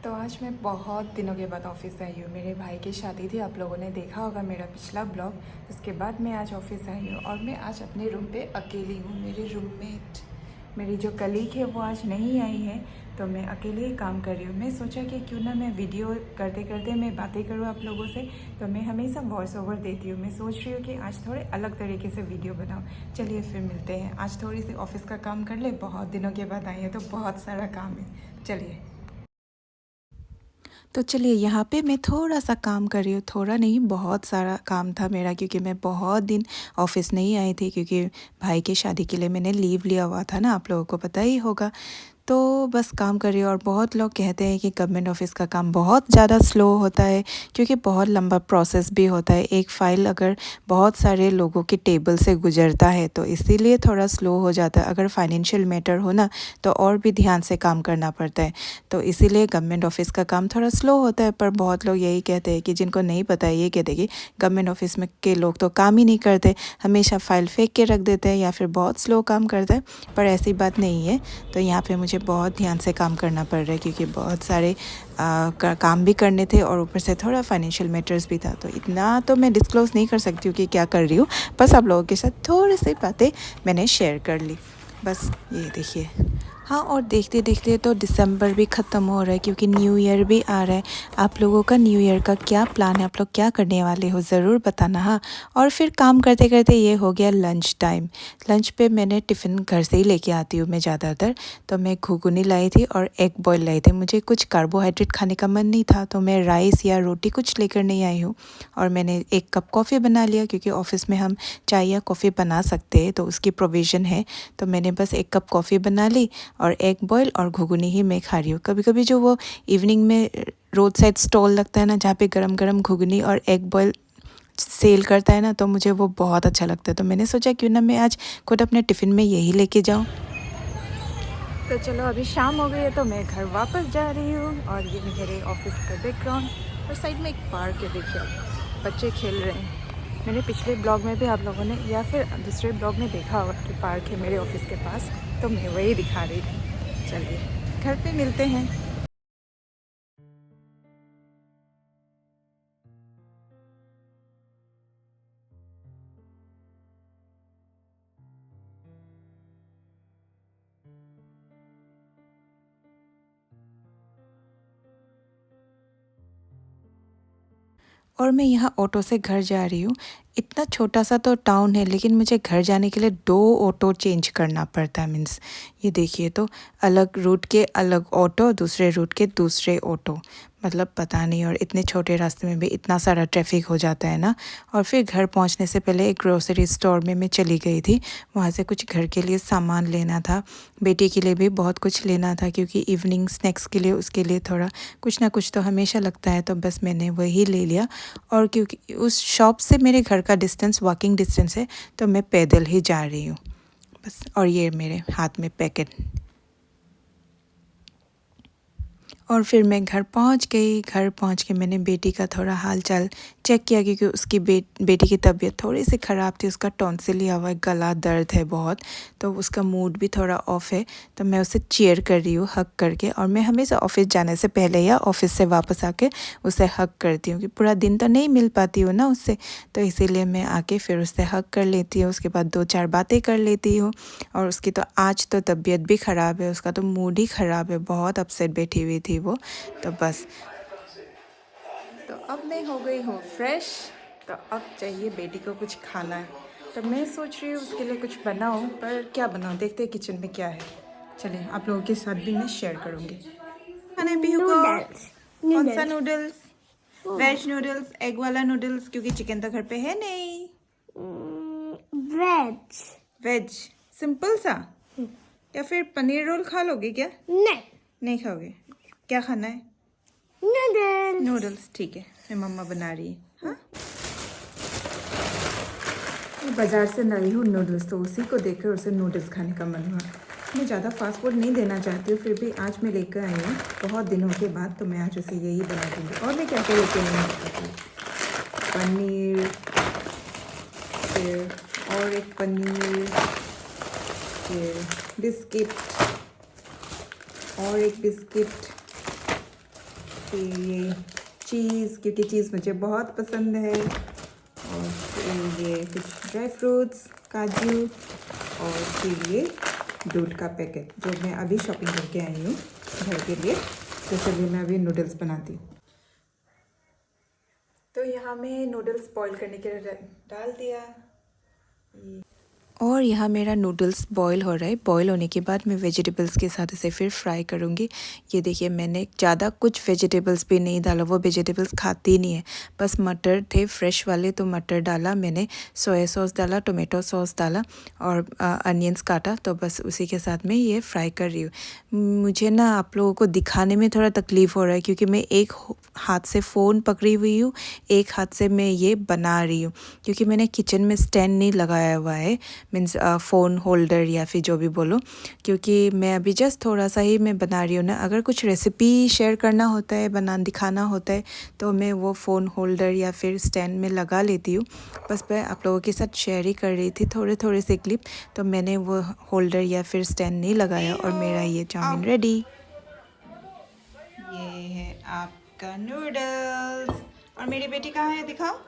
तो आज मैं बहुत दिनों के बाद ऑफिस आई हूँ। मेरे भाई की शादी थी, आप लोगों ने देखा होगा मेरा पिछला ब्लॉग। उसके बाद मैं आज ऑफिस आई हूँ और मैं आज अपने रूम पे अकेली हूँ। मेरे रूममेट, मेरी जो कलीग है वो आज नहीं आई है, तो मैं अकेले ही काम कर रही हूँ। मैं सोचा कि क्यों ना मैं वीडियो करते करते मैं बातें करूँ आप लोगों से। तो मैं हमेशा वॉइस ओवर देती हूँ। मैं सोच रही हूँ कि आज थोड़े अलग तरीके से वीडियो बनाऊँ। चलिए फिर मिलते हैं। आज थोड़ी सी ऑफिस का काम कर ले, बहुत दिनों के बाद आई है तो बहुत सारा काम है। चलिए। तो चलिए यहाँ पे मैं थोड़ा सा काम कर रही हूँ, थोड़ा नहीं बहुत सारा काम था मेरा, क्योंकि मैं बहुत दिन ऑफिस नहीं आई थी, क्योंकि भाई की शादी के लिए मैंने लीव लिया हुआ था ना, आप लोगों को पता ही होगा। तो बस काम कर रही हूँ। और बहुत लोग कहते हैं कि गवर्नमेंट ऑफिस का काम बहुत ज़्यादा स्लो होता है, क्योंकि बहुत लंबा प्रोसेस भी होता है। एक फ़ाइल अगर बहुत सारे लोगों के टेबल से गुजरता है तो इसीलिए थोड़ा स्लो हो जाता है। अगर फाइनेंशियल मैटर हो ना तो और भी ध्यान से काम करना पड़ता है, तो इसीलिए गवर्नमेंट ऑफिस का काम थोड़ा स्लो होता है। पर बहुत लोग यही कहते हैं कि जिनको नहीं पता है ये कहते हैं कि गवर्नमेंट ऑफिस में के लोग तो काम ही नहीं करते, हमेशा फ़ाइल फेंक के रख देते हैं या फिर बहुत स्लो काम करते हैं। पर ऐसी बात नहीं है। तो यहाँ पे मुझे बहुत ध्यान से काम करना पड़ रहा है, क्योंकि बहुत सारे काम भी करने थे और ऊपर से थोड़ा फाइनेंशियल मैटर्स भी था। तो इतना तो मैं डिस्क्लोज़ नहीं कर सकती हूँ कि क्या कर रही हूँ, बस आप लोगों के साथ थोड़ी सी बातें मैंने शेयर कर ली। बस ये देखिए। हाँ, और देखते देखते तो दिसंबर भी ख़त्म हो रहा है, क्योंकि न्यू ईयर भी आ रहा है। आप लोगों का न्यू ईयर का क्या प्लान है? आप लोग क्या करने वाले हो, ज़रूर बताना। हाँ, और फिर काम करते करते ये हो गया लंच टाइम। लंच पे मैंने टिफ़िन घर से ही लेके आती हूँ मैं ज़्यादातर। तो मैं घुगनी लाई थी और एग बॉयल लाई थी। मुझे कुछ कार्बोहाइड्रेट खाने का मन नहीं था, तो मैं राइस या रोटी कुछ लेकर नहीं आई हूँ। और मैंने 1 कप कॉफ़ी बना लिया, क्योंकि ऑफ़िस में हम चाय या कॉफ़ी बना सकते हैं, तो उसकी प्रोविज़न है। तो मैंने बस 1 कप कॉफ़ी बना ली और एग बॉयल और घुगनी ही मैं खा रही हूँ। कभी कभी जो वो इवनिंग में रोड साइड स्टॉल लगता है ना, जहाँ पे गरम गरम घुगनी और एग बॉयल सेल करता है ना, तो मुझे वो बहुत अच्छा लगता है। तो मैंने सोचा क्यों ना मैं आज खुद अपने टिफ़िन में यही लेके जाऊँ। तो चलो, अभी शाम हो गई है तो मैं घर वापस जा रही हूँ। और ये मेरे ऑफिस का बैकग्राउंड, और साइड में एक पार्क है, देखिए बच्चे खेल रहे हैं। मैंने पिछले ब्लॉग में भी आप लोगों ने या फिर दूसरे ब्लॉग में देखा होगा कि पार्क है मेरे ऑफिस के पास, तो मैं वही दिखा रही थी। चलिए घर पे मिलते हैं। और मैं यहाँ ऑटो से घर जा रही हूँ। इतना छोटा सा तो टाउन है, लेकिन मुझे घर जाने के लिए 2 ऑटो चेंज करना पड़ता है। मीन्स ये देखिए, तो अलग रूट के अलग ऑटो, दूसरे रूट के दूसरे ऑटो, मतलब पता नहीं। और इतने छोटे रास्ते में भी इतना सारा ट्रैफिक हो जाता है ना। और फिर घर पहुँचने से पहले एक ग्रोसरी स्टोर में मैं चली गई थी। वहाँ से कुछ घर के लिए सामान लेना था, बेटी के लिए भी बहुत कुछ लेना था, क्योंकि इवनिंग स्नैक्स के लिए उसके लिए थोड़ा कुछ ना कुछ तो हमेशा लगता है। तो बस मैंने वही ले लिया। और क्योंकि उस शॉप से मेरे घर का डिस्टेंस वॉकिंग डिस्टेंस है, तो मैं पैदल ही जा रही हूँ बस। और ये मेरे हाथ में पैकेट। और फिर मैं घर पहुंच गई। घर पहुंच के मैंने बेटी का थोड़ा हाल चाल चेक किया, क्योंकि उसकी बेटी की तबीयत थोड़ी सी ख़राब थी। उसका टॉन्सिल हुआ है, गला दर्द है बहुत, तो उसका मूड भी थोड़ा ऑफ है। तो मैं उसे चीयर कर रही हूँ हग करके। और मैं हमेशा ऑफिस जाने से पहले या ऑफिस से वापस आके उसे हग करती हूँ, कि पूरा दिन तो नहीं मिल पाती हूँ ना उससे, तो इसीलिए मैं आके फिर उससे हग कर लेती हूँ। उसके बाद 2-4 बातें कर लेती हूँ। और उसकी तो आज तो तबीयत भी ख़राब है, उसका तो मूड ही ख़राब है, बहुत अपसेट बैठी हुई थी वो। तो बस, तो अब मैं हो गई हूँ फ्रेश। तो अब चाहिए बेटी को कुछ खाना है, तो मैं सोच रही हूँ उसके लिए कुछ बनाऊँ, पर क्या बनाऊँ देखते हैं किचन में क्या है। चलिए आप लोगों के साथ भी मैं शेयर करूँगी। खाना है पीहू को? नूडल्स कौन सा noodles noodles? Veg noodles, egg वाला नूडल्स, क्योंकि चिकन तो घर पे है नहीं। वेज वेज सिंपल सा, या फिर पनीर रोल खा लोगे क्या? नहीं नहीं खाओगे? क्या खाना है? नूडल्स नूडल्स, ठीक है, मैं मम्मा बना रही है। हाँ, मैं बाज़ार से लाई हूँ नूडल्स, तो उसी को देखकर उसे नूडल्स खाने का मन हुआ। मैं ज़्यादा फास्ट फूड नहीं देना चाहती हूँ, फिर भी आज मैं लेकर आई हूँ बहुत दिनों के बाद, तो मैं आज उसे यही बना दूँगी। और मैं क्या क्या लेके आई हूँ? पनीर, फिर और एक पनीर, फिर बिस्किट, और एक बिस्किट, फिर ये चीज़, क्योंकि चीज़ मुझे बहुत पसंद है, और फिर ये कुछ ड्राई फ्रूट्स, काजू, और फिर ये दूध का पैकेट जो मैं अभी शॉपिंग करके आई हूँ घर के लिए। तो चलिए मैं अभी नूडल्स बनाती हूँ। तो यहाँ मैं नूडल्स बॉईल करने के लिए डाल दिया, और यहाँ मेरा नूडल्स बॉईल हो रहा है। बॉईल होने के बाद मैं वेजिटेबल्स के साथ इसे फिर फ्राई करूँगी। ये देखिए मैंने ज़्यादा कुछ वेजिटेबल्स भी नहीं डाला, वो वेजिटेबल्स खाती नहीं है, बस मटर थे फ्रेश वाले तो मटर डाला मैंने, सोया सॉस डाला, टोमेटो सॉस डाला, और अनियंस काटा, तो बस उसी के साथ मैं ये फ्राई कर रही हूँ। मुझे ना आप लोगों को दिखाने में थोड़ा तकलीफ़ हो रहा है, क्योंकि मैं एक हाथ से फ़ोन पकड़ी हुई हूँ, एक हाथ से मैं ये बना रही हूँ, क्योंकि मैंने किचन में स्टैंड नहीं लगाया हुआ है, मीन्स फ़ोन होल्डर या फिर जो भी बोलो, क्योंकि मैं अभी जस्ट थोड़ा सा ही मैं बना रही हूँ ना। अगर कुछ रेसिपी शेयर करना होता है, दिखाना होता है, तो मैं वो फ़ोन होल्डर या फिर स्टैंड में लगा लेती हूँ। बस मैं आप लोगों के साथ शेयर ही कर रही थी थोड़े थोड़े से क्लिप, तो मैंने वो होल्डर या फिर स्टैंड नहीं लगाया, और मेरा ये चाउमीन रेडी। ये है आपका नूडल्स। और मेरी बेटी कहाँ है, दिखाओ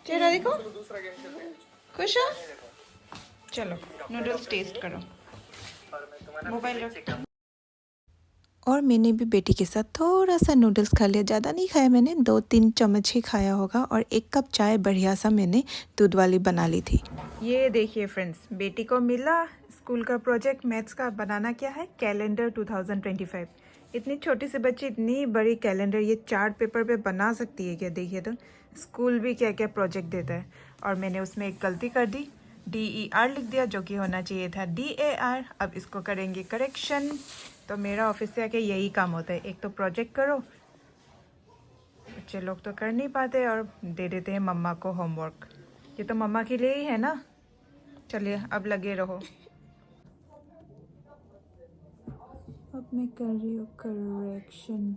चेहरा, देखो खुश हो। चलो नूडल्स टेस्ट करो, मोबाइल रख। और मैंने भी बेटी के साथ थोड़ा सा नूडल्स खा लिया, ज़्यादा नहीं खाया मैंने, 2-3 चम्मच ही खाया होगा, और 1 कप चाय बढ़िया सा मैंने दूध वाली बना ली थी। ये देखिए फ्रेंड्स, बेटी को मिला स्कूल का प्रोजेक्ट मैथ्स का। बनाना क्या है, कैलेंडर 2025। इतनी छोटी सी बच्ची इतनी बड़ी कैलेंडर ये चार्ट पेपर पे बना सकती है क्या? देखिए तो स्कूल भी क्या क्या प्रोजेक्ट देता है। और मैंने उसमें एक गलती कर दी, DER लिख दिया, जो कि होना चाहिए था DAR। अब इसको करेंगे करेक्शन। तो मेरा ऑफिस से आके यही काम होता है, एक तो प्रोजेक्ट करो, बच्चे लोग तो कर नहीं पाते और दे देते हैं मम्मा को होमवर्क। ये तो मम्मा के लिए ही है ना। चलिए अब लगे रहो। अब मैं कर रही हूँ करेक्शन।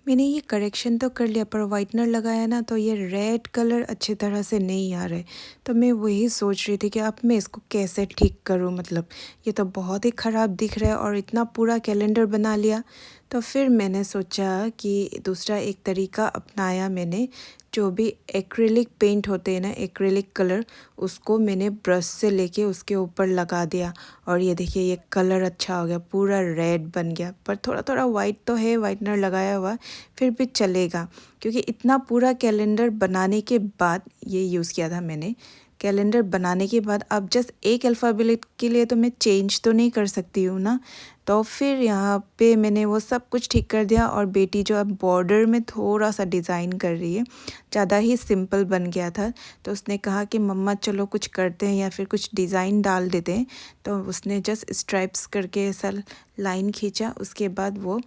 मैंने ये करेक्शन तो कर लिया, पर वाइटनर लगाया ना, तो ये रेड कलर अच्छी तरह से नहीं आ रहा है। तो मैं वही सोच रही थी कि अब मैं इसको कैसे ठीक करूं, मतलब ये तो बहुत ही ख़राब दिख रहा है, और इतना पूरा कैलेंडर बना लिया। तो फिर मैंने सोचा कि दूसरा एक तरीका अपनाया मैंने, जो भी एक्रिलिक पेंट होते हैं ना, एक्रिलिक कलर, उसको मैंने ब्रश से लेके उसके ऊपर लगा दिया, और ये देखिए ये कलर अच्छा हो गया, पूरा रेड बन गया। पर थोड़ा थोड़ा वाइट तो है वाइटनर लगाया हुआ, फिर भी चलेगा, क्योंकि इतना पूरा कैलेंडर बनाने के बाद ये यूज़ किया था मैंने। कैलेंडर बनाने के बाद अब जस्ट एक अल्फ़ाबेट के लिए तो मैं चेंज तो नहीं कर सकती हूँ ना। तो फिर यहाँ पे मैंने वो सब कुछ ठीक कर दिया, और बेटी जो अब बॉर्डर में थोड़ा सा डिज़ाइन कर रही है, ज़्यादा ही सिंपल बन गया था, तो उसने कहा कि मम्मा चलो कुछ करते हैं या फिर कुछ डिज़ाइन डाल देते हैं। तो उसने जस्ट स्ट्राइप्स करके ऐसा लाइन खींचा, उसके बाद वो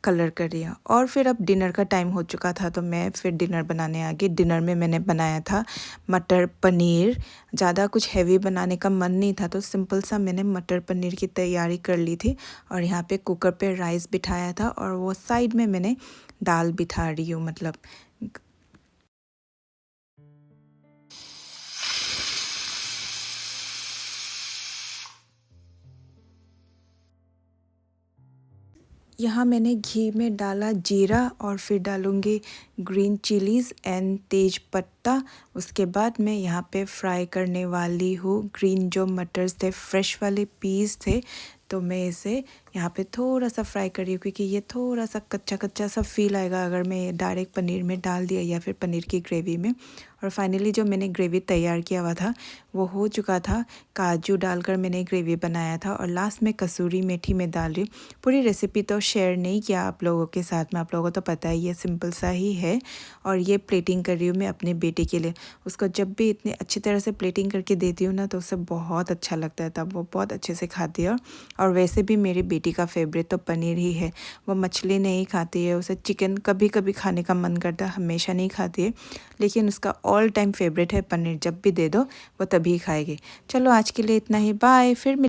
कलर कर दिया। और फिर अब डिनर का टाइम हो चुका था, तो मैं फिर डिनर बनाने आ गई। डिनर में मैंने बनाया था मटर पनीर। ज़्यादा कुछ हैवी बनाने का मन नहीं था, तो सिंपल सा मैंने मटर पनीर की तैयारी कर ली थी, और यहाँ पे कुकर पे राइस बिठाया था, और वो साइड में मैंने दाल बिठा रही हूँ, मतलब यहाँ मैंने घी में डाला जीरा, और फिर डालूँगी ग्रीन चिलीज़ एंड तेज पत्ता। उसके बाद मैं यहाँ पे फ्राई करने वाली हूँ ग्रीन जो मटर्स थे, फ्रेश वाले पीस थे, तो मैं इसे यहाँ पे थोड़ा सा फ्राई कर रही हूँ, क्योंकि ये थोड़ा सा कच्चा कच्चा सा फील आएगा अगर मैं डायरेक्ट पनीर में डाल दिया या फिर पनीर की ग्रेवी में। और फाइनली जो मैंने ग्रेवी तैयार किया हुआ था वो हो चुका था, काजू डालकर मैंने ग्रेवी बनाया था, और लास्ट में कसूरी मेथी में डाल रही हूँ। पूरी रेसिपी तो शेयर नहीं किया आप लोगों के साथ में, आप लोगों को तो पता ही है, सिंपल सा ही है। और ये प्लेटिंग कर रही हूँ मैं अपने बेटे के लिए। उसको जब भी इतनी अच्छी तरह से प्लेटिंग करके देती हूँ ना, तो उसे बहुत अच्छा लगता है, तब वो बहुत अच्छे से खाती है। और वैसे भी मेरी बेटी का फेवरेट तो पनीर ही है, वो मछली नहीं खाती है, उसे चिकन कभी कभी खाने का मन करता है, हमेशा नहीं खाती है, लेकिन उसका ऑल टाइम फेवरेट है पनीर। जब भी दे दो वो तभी खाएगी। चलो आज के लिए इतना ही, बाय, फिर